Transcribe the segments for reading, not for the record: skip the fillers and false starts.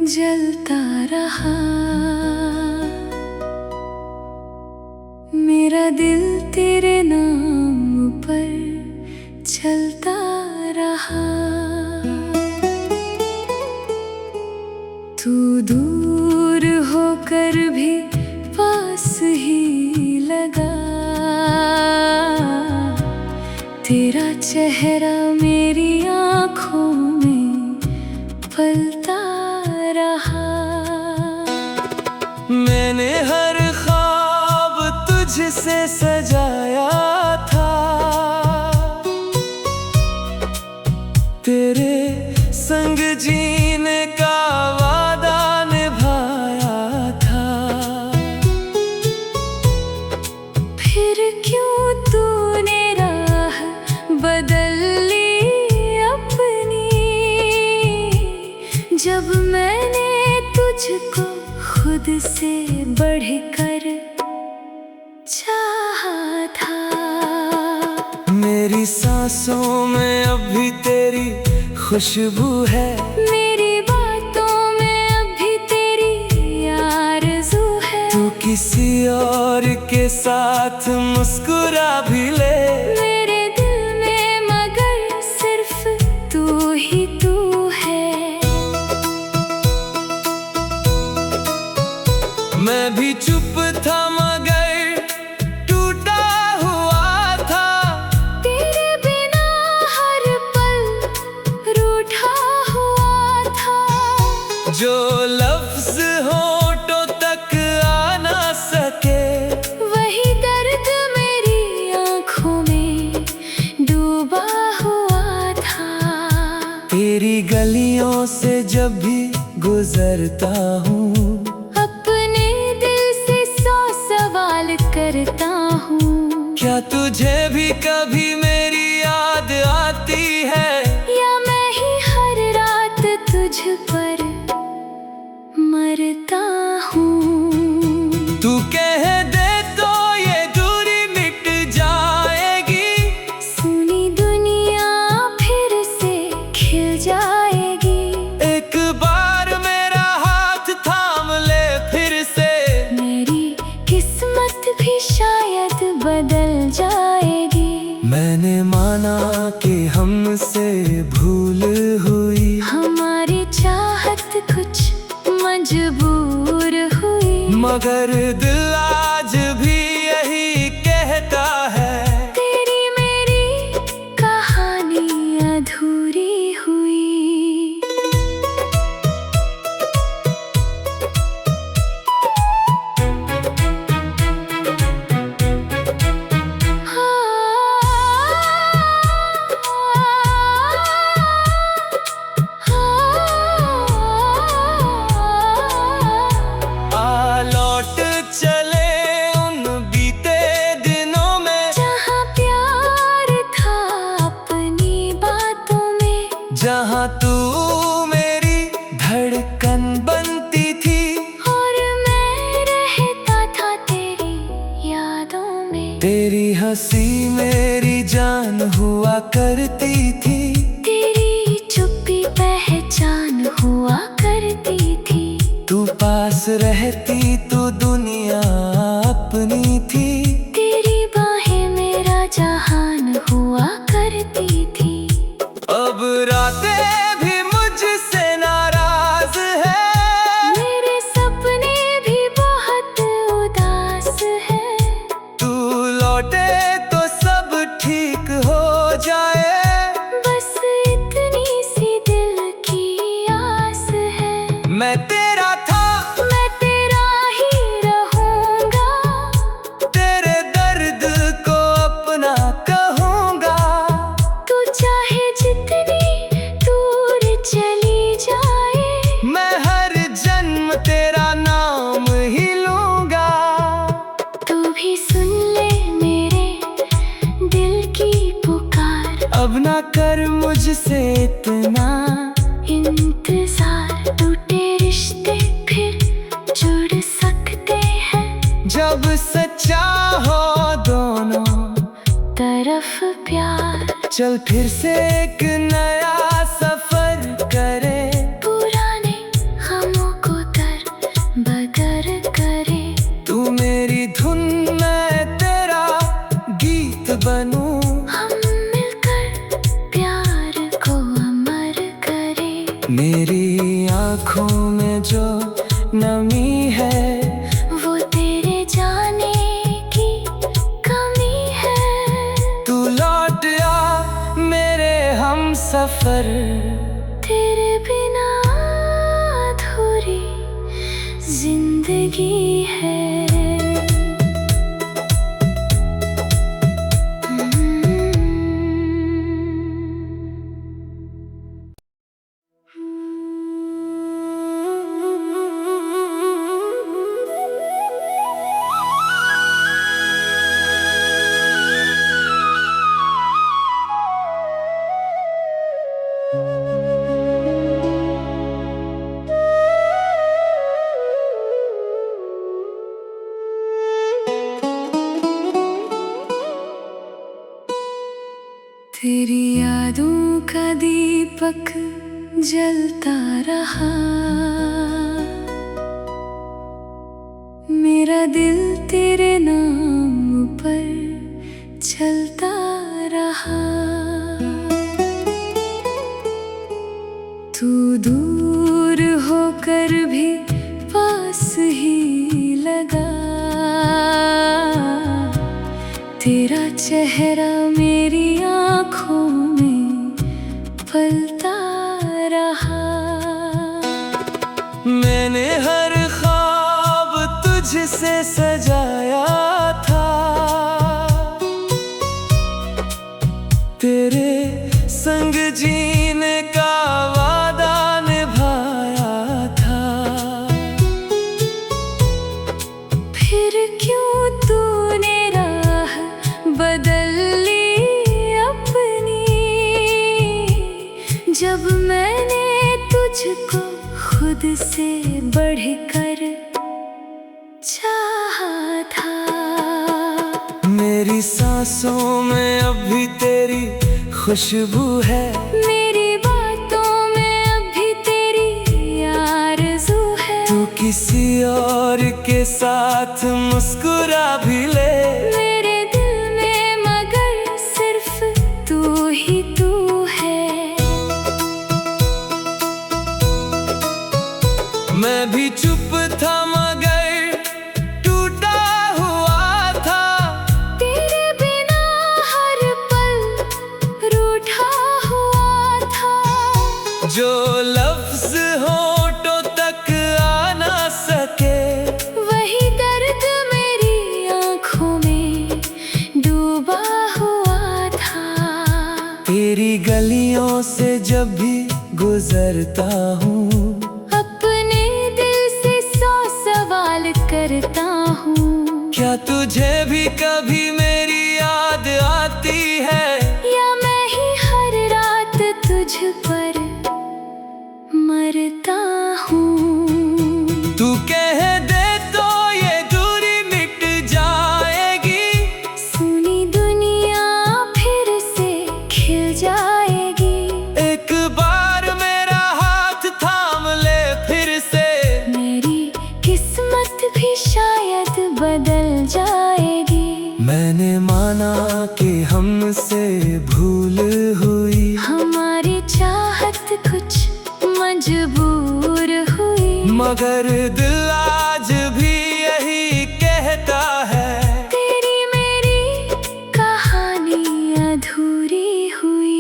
जलता रहा। मेरा दिल तेरे नाम पर चलता रहा। तू दूर होकर भी पास ही लगा। तेरा चेहरा मेरी आँखों में पलता रहा। मैंने हर ख्वाब तुझसे सजाया था। तेरे संग जीने का वादा निभाया था। फिर क्यों तूने राह बदल ली अपनी, जब मैंने तुझको खुद से बढ़कर चाहा था। मेरी सांसों में अभी तेरी खुशबू है। मेरी बातों में अभी तेरी आरज़ू है। तू किसी और के साथ मुस्कुरा भी ले, मेरे दिल में मगर सिर्फ तू ही तू है। मैं भी चुप था मगर टूटा हुआ था। तेरे बिना हर पल रूठा हुआ था। जो लफ्ज होठों तक आ ना सके, वही दर्द मेरी आँखों में डूबा हुआ था। तेरी गलियों से जब भी गुजरता हूँ, अपने दिल से 100 सवाल करता हूँ। क्या तुझे भी कभी मेरी याद आती है? या मैं ही हर रात तुझ पर मरता हूँ। तू कह दे तो ये दूरी मिट जाएगी। सुनी दुनिया फिर से खिल जाएगी। एक बार मेरा हाथ थाम ले फिर से, मेरी किस्मत भी शायद बदल जाएगी। मैंने माना कि हमसे भूल हुई, हमारी चाहत कुछ मजबूर हुई। मगर दिल आज भी यही कहता है, तेरी मेरी कहानी अधूरी हुई। आ लौट चले उन बीते दिनों में, जहाँ प्यार था अपनी बातों में। जहाँ तू मेरी धड़कन बनती थी, और मैं रहता था तेरी यादों में। तेरी हंसी मेरी जान हुआ करती थी। तेरी चुप्पी पहचान हुआ करती थी। तू पास रहती तो दुनिया अपनी थी। तेरी बाहें मेरा जहान हुआ करती थी। अब रातें भी मुझसे नाराज है। मेरे सपने भी बहुत उदास है। तू लौटे तो सब ठीक हो जाए, बस इतनी सी दिल की आस है। मैं तेरा था, मैं तेरा ही रहूंगा। तेरे दर्द को अपना कहूँगा। तू चाहे जितनी दूर चली जाए, मैं हर जन्म तेरा नाम ही लूँगा। तू भी सुन ले मेरे दिल की पुकार। अब ना कर मुझसे इतना इंतजार। टूटे रिश्ते फिर जुड़ सकते हैं, जब सच्चा हो दोनों तरफ प्यार। चल फिर से एक नया सफर करे। पुराने हम आँखों में जो नमी है वो तेरे जाने की कमी है। तू लौट आ मेरे हम सफर, तेरे बिना अधूरी जिंदगी है। तेरी यादों का दीपक जलता रहा, मेरा दिल तेरे नाम पर चलता रहा। तू दूर होकर भी पास ही लगा, तेरा चेहरा मेरी आँखों में पलता रहा। मैंने हर ख्वाब तुझसे सजाया था, तेरे संग जीने का वादा निभाया था। फिर क्यों तूने राह बदल ली अपनी, जब मैंने तुझको खुद से बढ़कर चाहा था। मेरी सांसों में अभी तेरी खुशबू है, मेरी बातों में अभी तेरी आरज़ू है। तू किसी और के साथ मुस्कुरा भी ले, मेरे दिल में मगर सिर्फ तू ही तू है। मैं भी चुप था मगर टूटा हुआ था, तेरे बिना हर पल रूठा हुआ था। जो लफ्ज होठों तक आ ना सके, वही दर्द मेरी आँखों में डूबा हुआ था। तेरी गलियों से जब भी गुजरता हूँ, अपने दिल से 100 सवाल करता हूँ। क्या तुझे भी कभी मेरी याद आती है, या मैं ही हर रात तुझ पर मरता हूँ। तू कह दे तो ये दूरी मिट जाएगी, सुनी दुनिया फिर से खिल जाएगी। एक बार मेरा हाथ थाम ले फिर से, मेरी किस्मत भी शायद बदल जाएगी। मैंने माना कि हमसे भूल हुई, हमारी चाहत कुछ मजबूर हुई, मगर दिल आज भी यही कहता है, तेरी मेरी कहानी अधूरी हुई।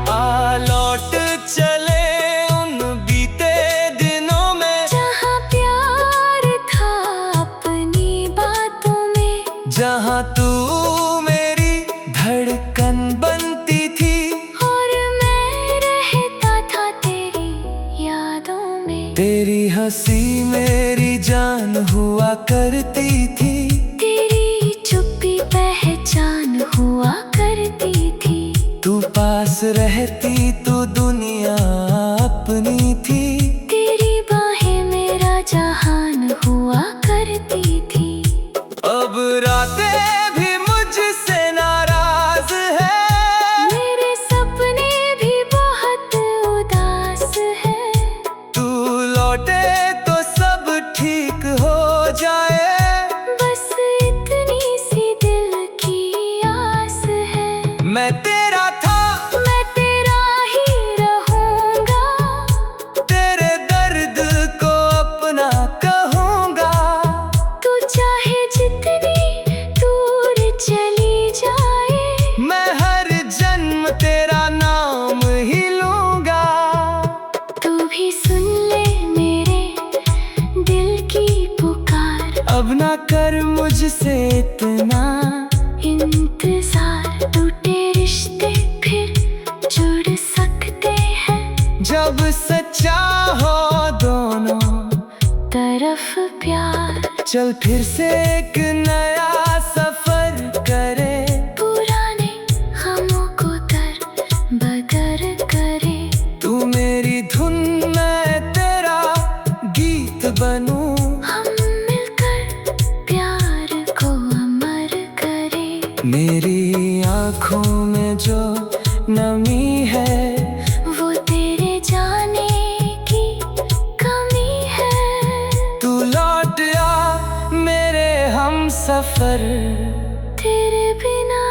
आ लौट चले उन बीते दिनों में, जहाँ प्यार था अपनी बातों में, जहाँ तू मेरी धड़कन बनती थी, और मैं रहता था तेरी यादों में। तेरी हंसी मेरी जान हुआ करती थी, तेरी चुप्पी पहचान हुआ करती थी। तू पास रहती तो दुनिया अपनी थी, तेरी बाहें मेरा जहान हुआ करती थी। अब रातें भी मुझसे नाराज है, मेरे सपने ना कर मुझसे इतना इंतजार, टूटे रिश्ते फिर जुड़ सकते हैं जब सच्चा हो दोनों तरफ प्यार। चल फिर से एक नया सफर करे, पुराने गमों को दर बदर करे। तू मेरी धुन मैं तेरा गीत बनूं, हम मिलकर प्यार को अमर करें। मेरी आँखों में जो नमी है वो तेरे जाने की कमी है। तू लौट आ मेरे हम सफर, तेरे बिना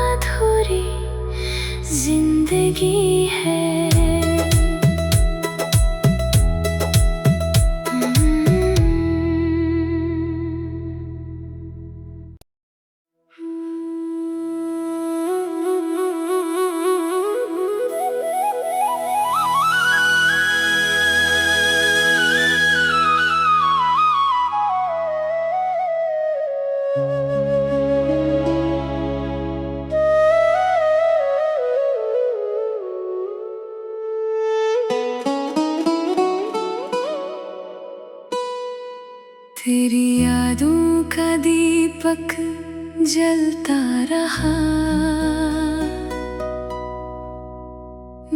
अधूरी जिंदगी है। तेरी यादों का दीपक जलता रहा,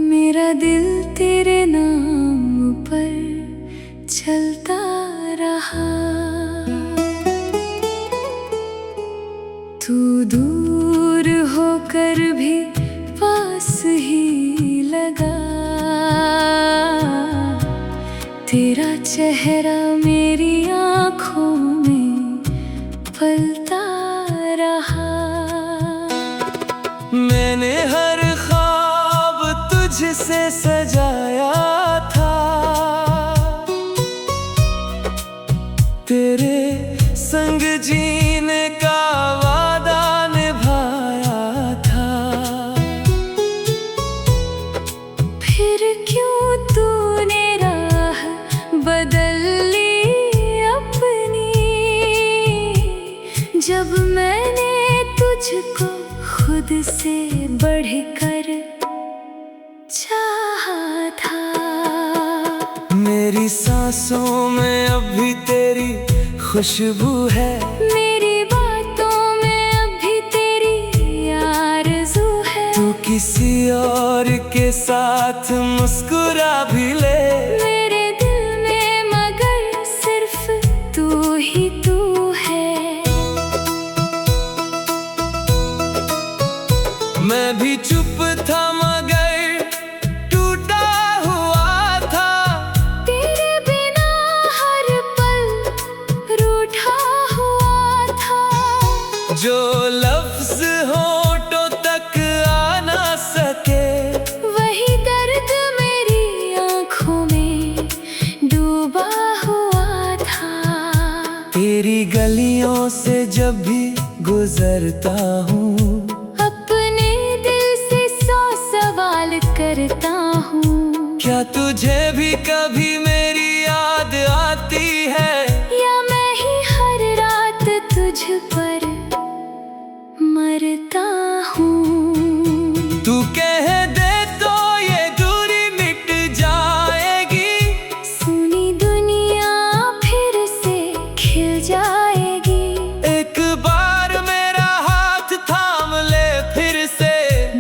मेरा दिल तेरे नाम पर चलता रहा। तू दूर होकर भी पास ही लगा, तेरा चेहरा मेरी आँखों में पलता रहा। मैंने हर ख्वाब तुझसे सजाया था, तेरे संग जीने का वादा निभाया था। फिर क्यों तूने राह बदल ली अपनी, जब मैंने तुझको खुद से बढ़कर चाहा था। मेरी सांसों में अभी तेरी खुशबू है, मेरी बातों में अभी तेरी आरज़ू है। तू किसी और के साथ मुस्कुरा भी ले, मेरे दिल में मगर सिर्फ तू ही तू है। मैं भी चुप था मगर टूटा हुआ था, तेरे बिना हर पल रूठा हुआ था। जो लफ्ज होठों तक आ ना सके, वही दर्द मेरी आँखों में डूबा हुआ था। तेरी गलियों से जब भी गुजरता हूँ, अपने दिल से 100 सवाल करता हूँ। क्या तुझे भी कभी मेरी याद आती है, या मैं ही हर रात तुझ पर मरता हूँ। तू कह दे तो ये दूरी मिट जाएगी, सुनी दुनिया फिर से खिल जाएगी। एक बार मेरा हाथ थाम ले फिर से,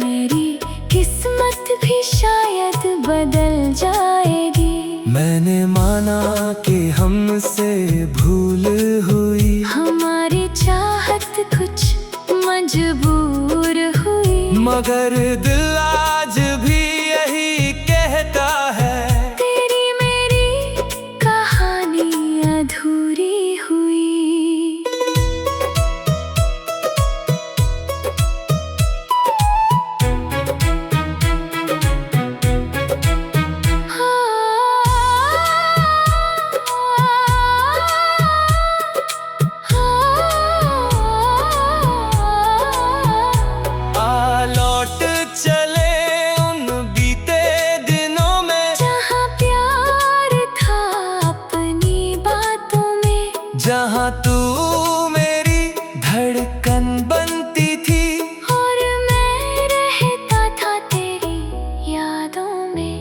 मेरी किस्मत भी शायद बदल जाएगी। मैंने माना कि हमसे भूल हुई, हमारी चाहत कुछ मजबूर हुई। मगर दिल आज भी यही कहता है, तेरी मेरी कहानी अधूरी हुई। आ लौट चले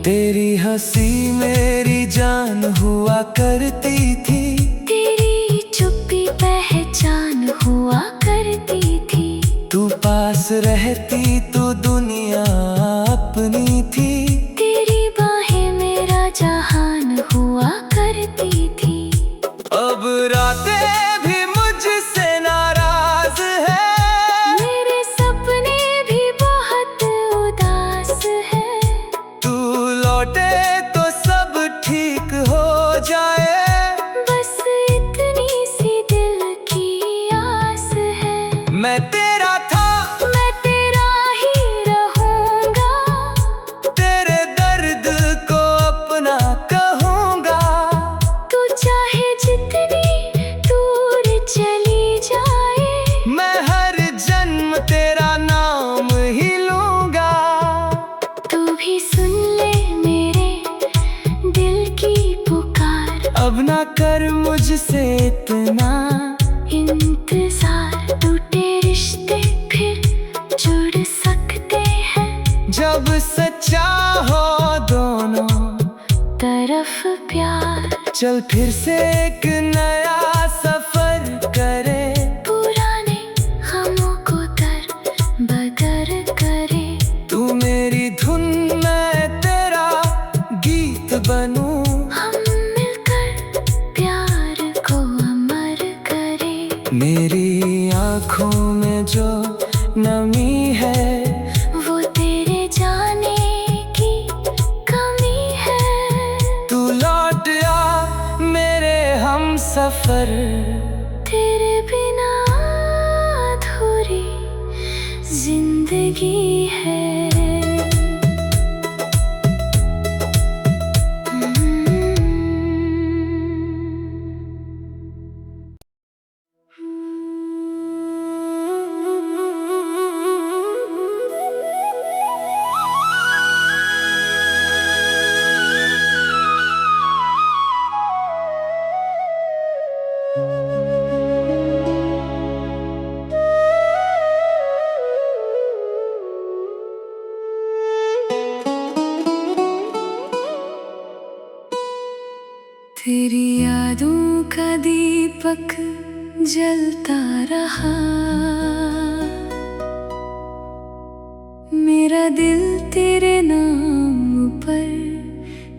तेरी हंसी मेरी जान हुआ करती थी, तेरी चुप्पी पहचान हुआ करती थी। तू पास रहती तो दुनिया अपनी थी, तेरी बाहें मेरा जहान हुआ करती थी। अब रातें भी मुझसे नाराज है, मेरे सपने भी बहुत उदास है। तू लौटे तो सब ठीक हो जाए, बस इतनी सी दिल की आस है। मैं तेरा था, मैं तेरा ही रहूंगा, तेरे दर्द को अपना कहूँगा। तू चाहे जितनी दूर चली जाए, मैं हर जन्म तेरा नाम ही लूँगा। तू भी सुन ले मेरे दिल की पुकार, अब ना कर मुझसे इतना इंतजार। टूटे रिश्ते फिर जुड़ सकते हैं, जब सच्चा हो दोनों तरफ प्यार। चल फिर से एक नया सफर करे, पुराने गमों को दर बदर करे। तू मेरी धुन मैं तेरा गीत बनूं। हम मिलकर प्यार को अमर करें। मेरी आँखों में जो नमी है, वो तेरे जाने की कमी है। तू लौट आ मेरे हम सफर। तेरे बिना अधूरी जिंदगी है। तेरी यादों का दीपक जलता रहा, मेरा दिल तेरे नाम पर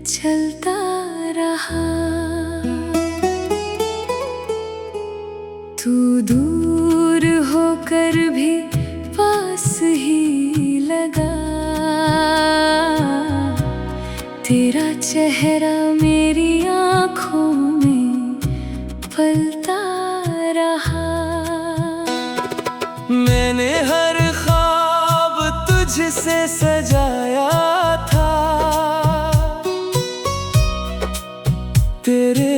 चलता रहा। तू दूर होकर भी पास ही लगा, तेरा चेहरा मेरी आँखों में पलता रहा। मैंने हर ख्वाब तुझसे सजाया था, तेरे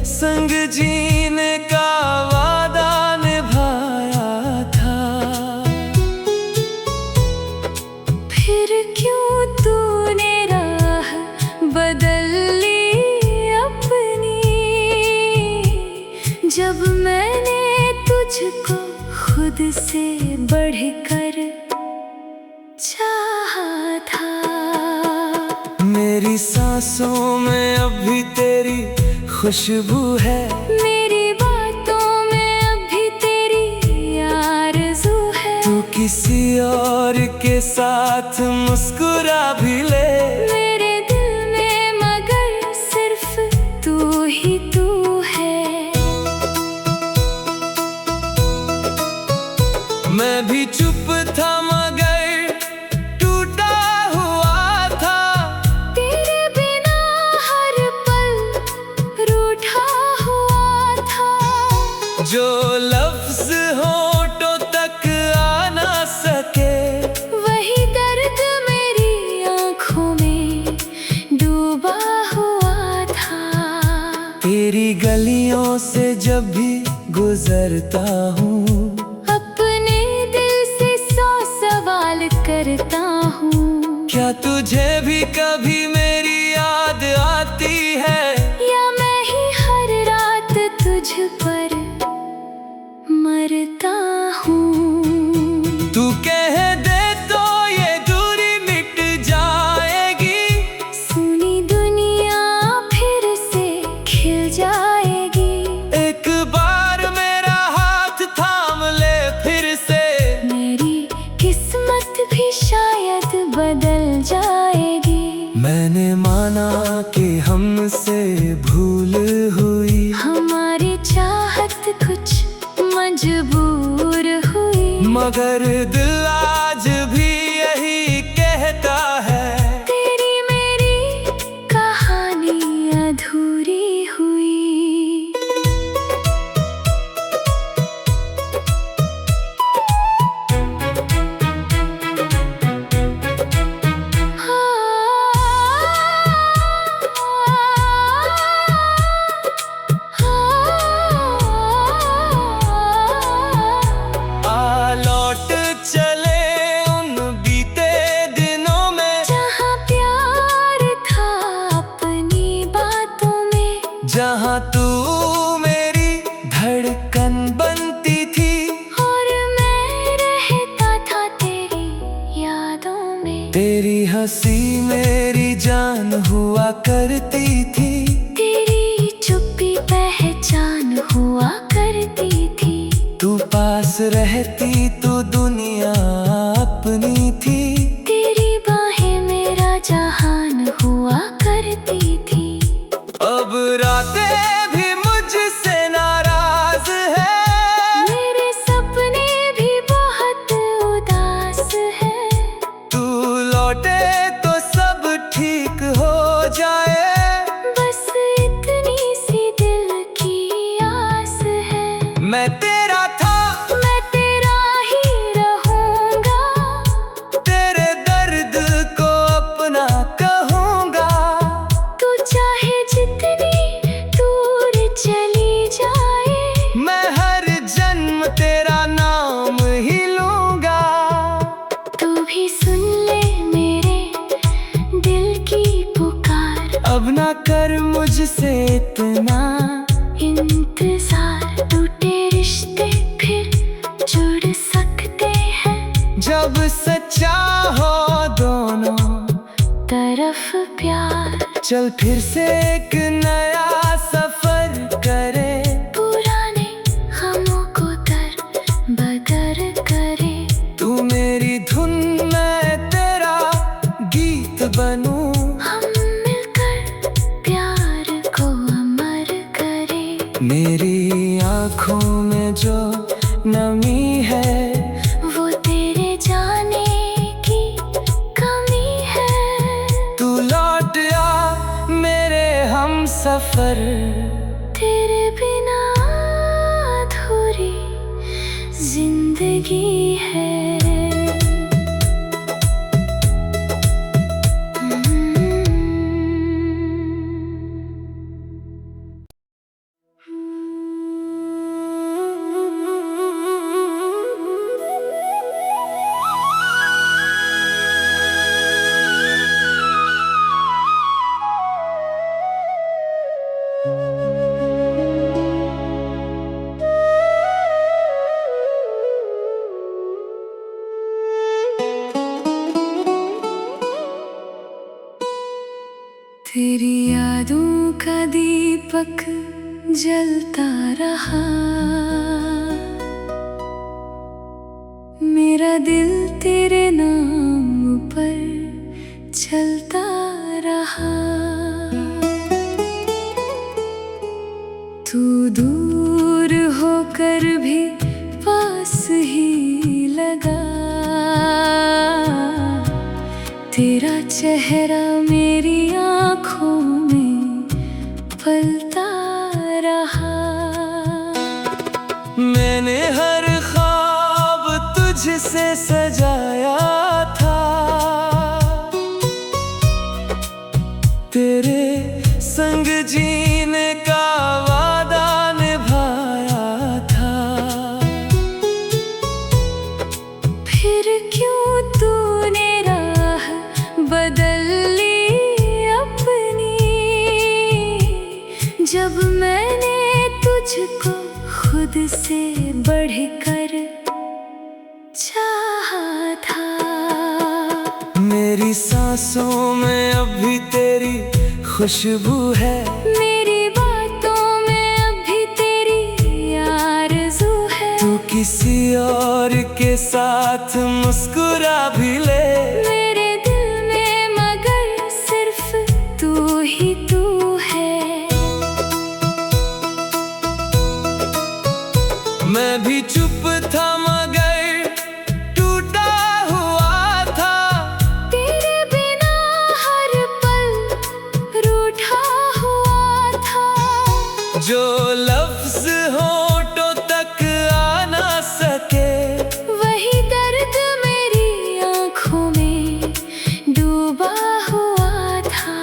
संग जीने का वादा निभाया था। फिर क्यों तूने राह बदल ली अपनी, जब मैंने तुझको खुद से बढ़कर चाहा था। मेरी सांसों में अभी तेरी खुशबू है, मेरी बातों में अभी तेरी आरज़ू है। तू किसी और के साथ मुस्कुरा भी ले, मेरे दिल में मगर सिर्फ तू ही तू है। मैं भी चुप था मगर टूटा हुआ था, तेरे बिना हर पल रूठा हुआ था। जो लफ्ज होठों तक आ ना सके, वही दर्द मेरी आँखों में डूबा हुआ था। तेरी गलियों से जब भी गुजरता हूँ, अपने दिल से 100 सवाल करता हूँ। क्या तुझे भी कभी मेरी याद आती है, या मैं ही हर रात तुझ पर मरता हूँ। तू कह दे तो ये दूरी मिट जाएगी, मैंने माना कि हमसे भूल हुई, हमारी चाहत कुछ मजबूर हुई, मगर दिल आज भी यही कहता है, तेरी मेरी कहानी अधूरी हुई। लौट चले उन बीते दिनों में, जहाँ प्यार था अपनी बातों में, जहाँ तू मेरी धड़कन बनती थी, और मैं रहता था तेरी यादों में। तेरी हंसी मेरी जान हुआ करती थी, तेरी चुप्पी पहचान हुआ करती थी, तू पास रहती तो दुनिया अपनी थी, तेरी बाहें मेरा जहान हुआ करती थी। अब रातें भी मुझसे नाराज है, मेरे सपने भी बहुत उदास है, तू लौटे तो सब ठीक हो जाए, बस इतनी सी दिल की आस है। मैं तेरा था, मैं तेरा ही रहूंगा, तेरे दर्द को अपना कहूँगा, तू चाहे जितनी दूर चली जाए, मैं हर जन्म तेरा नाम ही लूँगा। तू भी सुन ले मेरे दिल की पुकार, अब ना कर मुझसे इतना इंतजार, टूटे रिश्ते फिर जुड़ सकते हैं, जब सच्चा हो दोनों तरफ प्यार। चल फिर से एक नया सफर करे, पुराने गमों को दर बदर करे, तू मेरी धुन मैं तेरा गीत बनूं, हम मिलकर प्यार को अमर करे। मेरी आँखों में जो नमी है, वो तेरे जाने की कमी है, तू लौट आ मेरे हम सफर, तेरे बिना अधूरी जिंदगी है। तेरी यादों का दीपक जलता रहा, मेरा दिल तेरे नाम पर चलता रहा। तू दूर होकर भी पास ही लगा, तेरा चेहरा मेरी आँखों में पलता रहा। मैंने हर ख्वाब तुझसे सजाया था, तेरे संग जीने का वादा निभाया था, फिर क्यों तूने राह बदल ली अपनी, जब मैंने तुझको खुद से बढ़कर चाहा था। मेरी सांसों में अभी तेरी खुशबू है, मेरी बातों में अभी तेरी आरज़ू है, तू किसी और के साथ मुस्कुरा भी ले, मेरे दिल में मगर सिर्फ जो लफ्ज होठों तक आ ना सके। वही दर्द मेरी आंखों में डूबा हुआ था।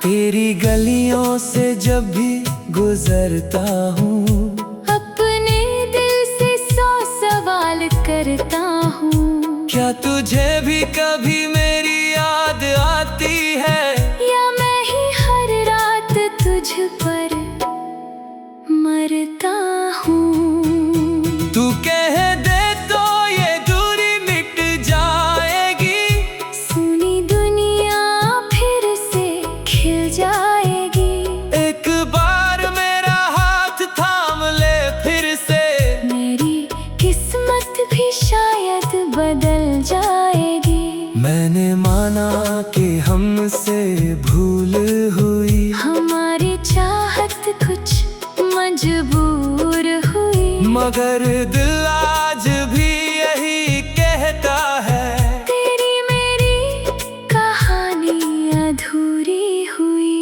तेरी गलियों से जब भी गुजरता हूँ, अपने दिल से 100 सवाल करता हूँ। क्या तुझे भी कभी मेरी याद आती है? या मैं ही हर रात तुझ पर मरता हूँ। तू कह दे तो ये दूरी मिट जाएगी। सुनी दुनिया फिर से खिल जाएगी। एक बार मेरा हाथ थाम ले फिर से, मेरी किस्मत भी शायद बदल जाएगी। मैंने माना कि हमसे भूल हुई, हमारी चाहत कुछ मजबूर हुई। मगर दिल आज भी यही कहता है, तेरी मेरी कहानी अधूरी हुई।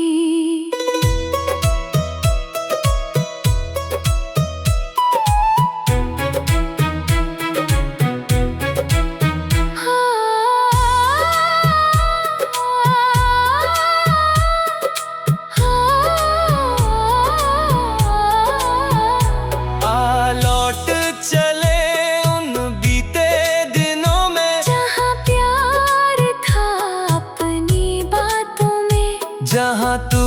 आ लौट चले उन बीते दिनों में, जहाँ प्यार था अपनी बातों में। जहाँ तू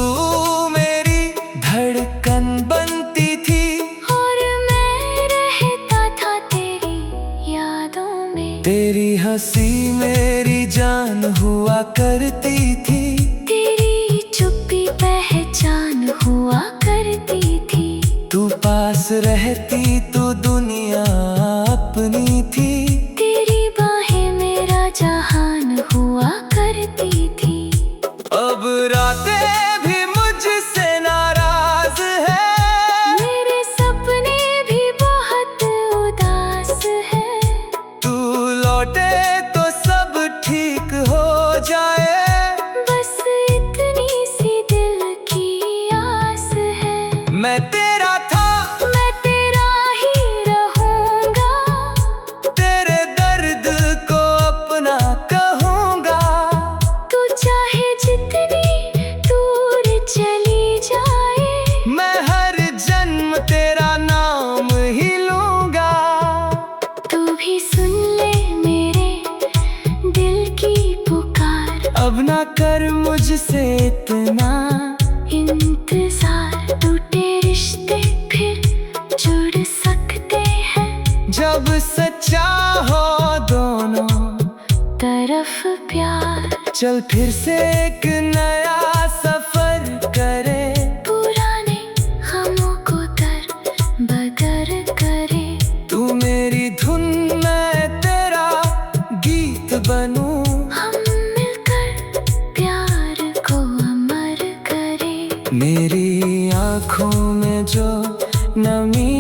मेरी धड़कन बनती थी, और मैं रहता था तेरी यादों में। तेरी हंसी मेरी जान हुआ करती थी, तेरी चुप्पी पहचान हुआ करती थी। तू पास रहती तो दुनिया अपनी थी। तेरी बाहें मेरा जहान हुआ करती थी। अब रातें भी मुझसे नाराज है, मेरे सपने भी बहुत उदास है। तू लौटे तो सब ठीक हो जाए। बस इतनी सी दिल की आस है। मैं तेरा था, मैं तेरा ही रहूंगा। तेरे दर्द को अपना कहूँगा। तू चाहे जितनी दूर चली जाए, मैं हर जन्म तेरा नाम ही लूँगा। तू भी सुन ले मेरे दिल की पुकार। अब ना कर मुझसे इतना इंतजार, टूटे रिश्ते फिर जुड़ सकते हैं। जब सच्चा हो दोनों तरफ प्यार, चल फिर से एक नया सफर करे। पुराने गमों को दर बदर करे। तू मेरी धुन मैं तेरा गीत बनूं, हम मिलकर प्यार को अमर करें। मेरी आँखों में जो नमी